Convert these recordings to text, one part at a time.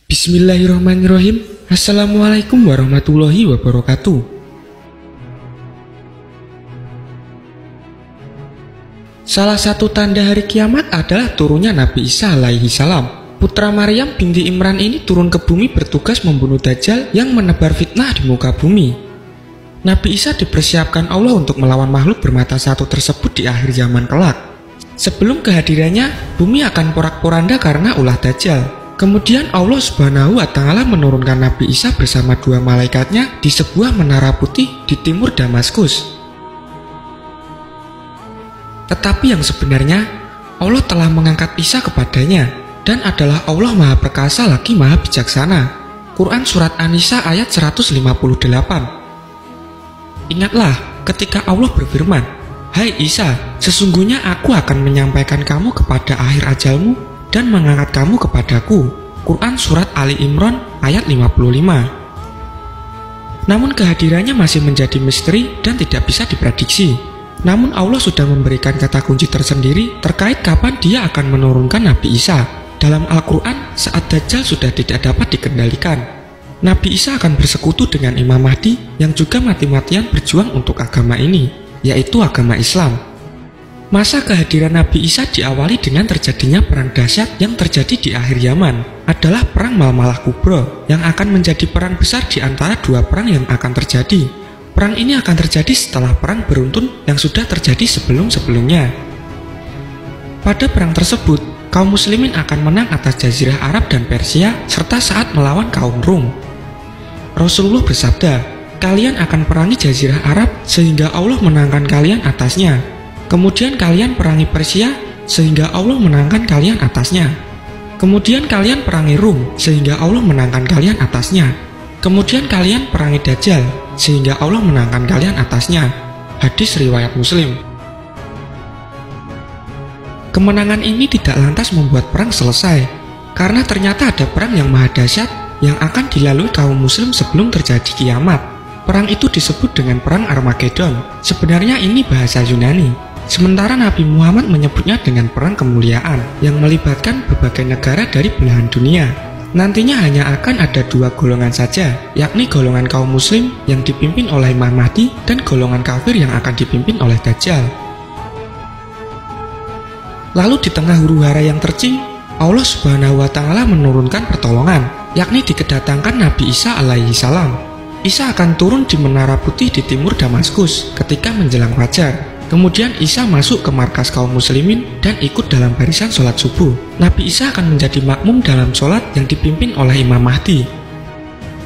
Bismillahirrahmanirrahim. Assalamualaikum warahmatullahi wabarakatuh. Salah satu tanda hari kiamat adalah turunnya Nabi Isa alaihi salam. Putra Maryam binti Imran ini turun ke bumi bertugas membunuh Dajjal yang menebar fitnah di muka bumi. Nabi Isa dipersiapkan Allah untuk melawan makhluk bermata satu tersebut di akhir zaman kelak. Sebelum kehadirannya, bumi akan porak-poranda karena ulah Dajjal. Kemudian Allah Subhanahu wa Ta'ala menurunkan Nabi Isa bersama dua malaikatnya di sebuah menara putih di timur Damaskus. Tetapi yang sebenarnya, Allah telah mengangkat Isa kepadanya dan adalah Allah Maha Perkasa lagi Maha Bijaksana. Quran Surat An-Nisa ayat 158. Ingatlah ketika Allah berfirman, "Hai Isa, sesungguhnya aku akan menyampaikan kamu kepada akhir ajalmu dan mengangkat kamu kepadaku." Quran Surat Ali Imran ayat 55. Namun kehadirannya masih menjadi misteri dan tidak bisa diprediksi. Namun Allah sudah memberikan kata kunci tersendiri terkait kapan Dia akan menurunkan Nabi Isa. Dalam Al-Quran, saat Dajjal sudah tidak dapat dikendalikan, Nabi Isa akan bersekutu dengan Imam Mahdi yang juga mati-matian berjuang untuk agama ini, yaitu agama Islam. Masa kehadiran Nabi Isa diawali dengan terjadinya perang dahsyat yang terjadi di akhir zaman, adalah perang Malmalah Kubro yang akan menjadi perang besar di antara dua perang yang akan terjadi. Perang ini akan terjadi setelah perang beruntun yang sudah terjadi sebelum-sebelumnya. Pada perang tersebut, kaum muslimin akan menang atas Jazirah Arab dan Persia serta saat melawan kaum Rum. Rasulullah bersabda, "Kalian akan perangi Jazirah Arab sehingga Allah menangkan kalian atasnya. Kemudian kalian perangi Persia sehingga Allah menangkan kalian atasnya. Kemudian kalian perangi Rum sehingga Allah menangkan kalian atasnya. Kemudian kalian perangi Dajjal sehingga Allah menangkan kalian atasnya." Hadis riwayat Muslim. Kemenangan ini tidak lantas membuat perang selesai, karena ternyata ada perang yang maha dahsyat yang akan dilalui kaum muslim sebelum terjadi kiamat. Perang itu disebut dengan Perang Armageddon. Sebenarnya ini bahasa Yunani, sementara Nabi Muhammad menyebutnya dengan Perang Kemuliaan yang melibatkan berbagai negara dari belahan dunia. Nantinya hanya akan ada dua golongan saja, yakni golongan kaum muslim yang dipimpin oleh Imam Mahdi dan golongan kafir yang akan dipimpin oleh Dajjal. Lalu di tengah huru-hara yang tercing, Allah Subhanahu wa Ta'ala menurunkan pertolongan, yakni dikedatangkan Nabi Isa alaihi salam. Isa akan turun di menara putih di timur Damaskus ketika menjelang fajar. Kemudian Isa masuk ke markas kaum muslimin dan ikut dalam barisan sholat subuh. Nabi Isa akan menjadi makmum dalam sholat yang dipimpin oleh Imam Mahdi.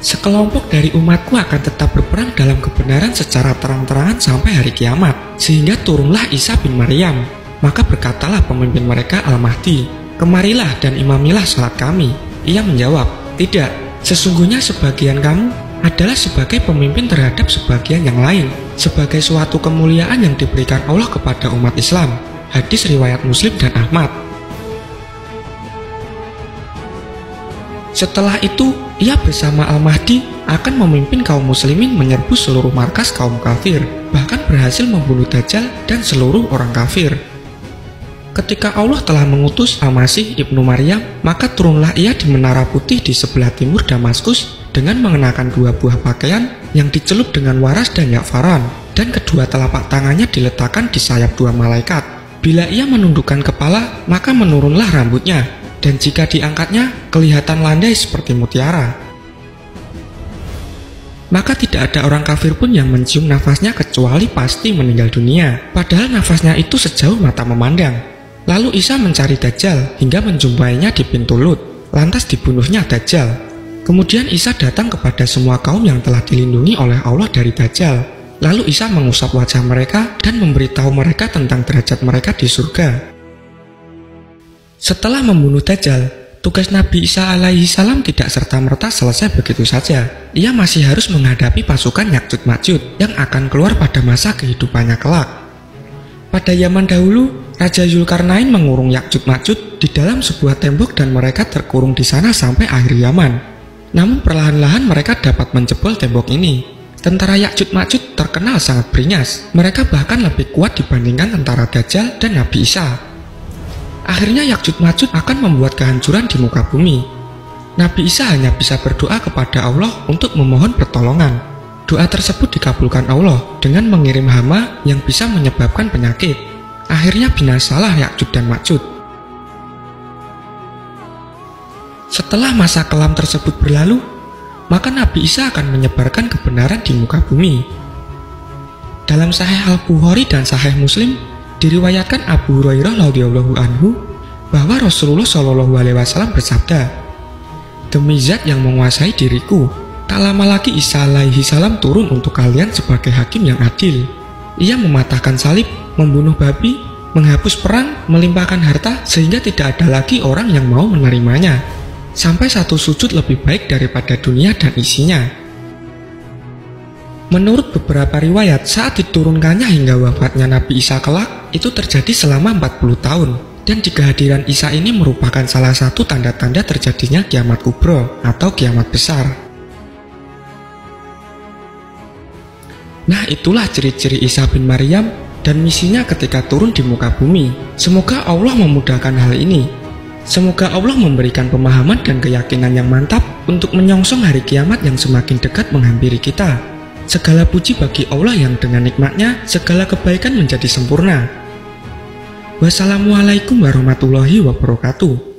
Sekelompok dari umatku akan tetap berperang dalam kebenaran secara terang-terangan sampai hari kiamat, sehingga turunlah Isa bin Maryam. Maka berkatalah pemimpin mereka Al-Mahdi, "Kemarilah dan imamilah salat kami." Ia menjawab, "Tidak, sesungguhnya sebagian kamu adalah sebagai pemimpin terhadap sebagian yang lain, sebagai suatu kemuliaan yang diberikan Allah kepada umat Islam." Hadis riwayat Muslim dan Ahmad. Setelah itu, ia bersama Al-Mahdi akan memimpin kaum muslimin menyerbu seluruh markas kaum kafir, bahkan berhasil membunuh Dajjal dan seluruh orang kafir. Ketika Allah telah mengutus Al-Masih ibnu Maryam, maka turunlah ia di menara putih di sebelah timur Damaskus dengan mengenakan dua buah pakaian yang dicelup dengan waras dan yakfaran, dan kedua telapak tangannya diletakkan di sayap dua malaikat. Bila ia menundukkan kepala, maka menurunlah rambutnya, dan jika diangkatnya, kelihatan landai seperti mutiara. Maka tidak ada orang kafir pun yang mencium nafasnya kecuali pasti meninggal dunia, padahal nafasnya itu sejauh mata memandang. Lalu Isa mencari Dajjal hingga menjumpainya di pintu Lut, lantas dibunuhnya Dajjal. Kemudian Isa datang kepada semua kaum yang telah dilindungi oleh Allah dari Dajjal. Lalu Isa mengusap wajah mereka dan memberitahu mereka tentang derajat mereka di surga. Setelah membunuh Dajjal, tugas Nabi Isa alaihi salam tidak serta-merta selesai begitu saja. Ia masih harus menghadapi pasukan Ya'juj Ma'juj yang akan keluar pada masa kehidupannya kelak. Pada zaman dahulu, Raja Zulkarnain mengurung Ya'juj Ma'juj di dalam sebuah tembok dan mereka terkurung di sana sampai akhir zaman. Namun perlahan-lahan mereka dapat menjebol tembok ini. Tentara Ya'juj Ma'juj terkenal sangat beringas. Mereka bahkan lebih kuat dibandingkan tentara Dajjal dan Nabi Isa. Akhirnya Ya'juj Ma'juj akan membuat kehancuran di muka bumi. Nabi Isa hanya bisa berdoa kepada Allah untuk memohon pertolongan. Doa tersebut dikabulkan Allah dengan mengirim hama yang bisa menyebabkan penyakit. Akhirnya binasalah Ya'juj dan Ma'juj. Setelah masa kelam tersebut berlalu, maka Nabi Isa akan menyebarkan kebenaran di muka bumi. Dalam Sahih Al-Bukhari dan Sahih Muslim, diriwayatkan Abu Hurairah radhiyallahu anhu bahwa Rasulullah Shallallahu alaihi wasallam bersabda, "Demi Zat yang menguasai diriku, tak lama lagi Isa alaihi salam turun untuk kalian sebagai hakim yang adil. Ia mematahkan salib, membunuh babi, menghapus perang, melimpahkan harta sehingga tidak ada lagi orang yang mau menerimanya. Sampai satu sujud lebih baik daripada dunia dan isinya." Menurut beberapa riwayat, saat diturunkannya hingga wafatnya Nabi Isa kelak, itu terjadi selama 40 tahun. Dan kehadiran Isa ini merupakan salah satu tanda-tanda terjadinya kiamat kubro atau kiamat besar. Nah, itulah ciri-ciri Isa bin Maryam dan misinya ketika turun di muka bumi. Semoga Allah memudahkan hal ini. Semoga Allah memberikan pemahaman dan keyakinan yang mantap untuk menyongsong hari kiamat yang semakin dekat menghampiri kita. Segala puji bagi Allah yang dengan nikmatnya segala kebaikan menjadi sempurna. Wassalamualaikum warahmatullahi wabarakatuh.